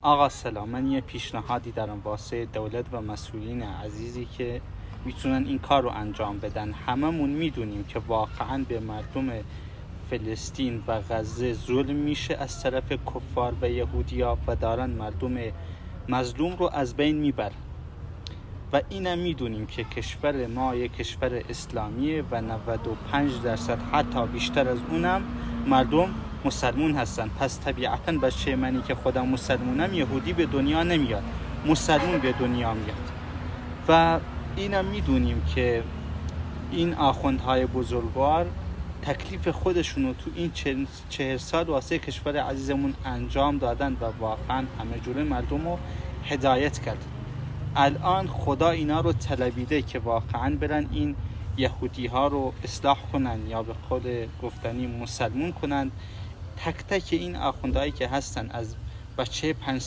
آقا سلام، من یه پیشنهادی دارم واسه دولت و مسئولین عزیزی که میتونن این کار رو انجام بدن. هممون میدونیم که واقعا به مردم فلسطین و غزه ظلم میشه از طرف کفار و یهودیا و دارن مردم مظلوم رو از بین میبرن و اینم میدونیم که کشور ما یک کشور اسلامیه و 95% حتی بیشتر از اونم مردم مسلمون هستن. پس طبیعتاً بچه منی که خودم مسلمونم یهودی به دنیا نمیاد، مسلمون به دنیا میاد. و اینم میدونیم که این آخوندهای بزرگوار تکلیف خودشونو تو این 40 سال واسه کشور عزیزمون انجام دادن و واقعا همه جوره مردم رو هدایت کرد. الان خدا اینا رو طلبیده که واقعا برن این یهودی ها رو اصلاح کنن یا به قول گفتنی مسلمون کنن. تک تک این آخوندهایی که هستن از بچه 5